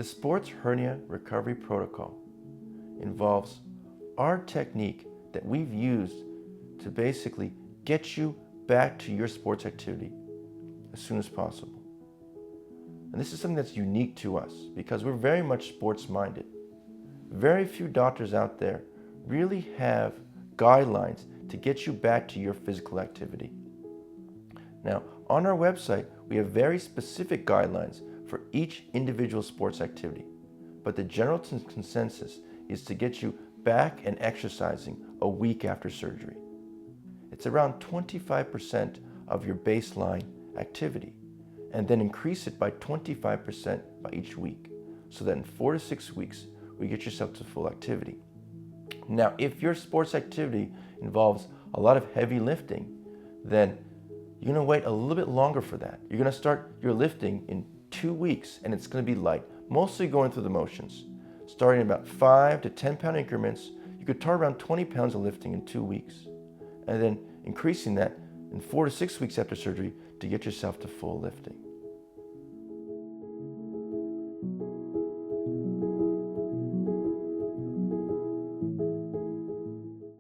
The sports hernia recovery protocol involves our technique that we've used to basically get you back to your sports activity as soon as possible. And this is something that's unique to us because we're very much sports-minded. Very few doctors out there really have guidelines to get you back to your physical activity. Now, on our website, we have very specific guidelines for each individual sports activity, but the general consensus is to get you back and exercising a week after surgery. It's around 25% of your baseline activity, and then increase it by 25% by each week, so that in 4 to 6 weeks, we get yourself to full activity. Now, if your sports activity involves a lot of heavy lifting, then you're gonna wait a little bit longer for that. You're gonna start your lifting in 2 weeks, and it's gonna be light, mostly going through the motions. Starting about 5 to 10 pound increments, you could target around 20 pounds of lifting in 2 weeks, and then increasing that in 4 to 6 weeks after surgery to get yourself to full lifting.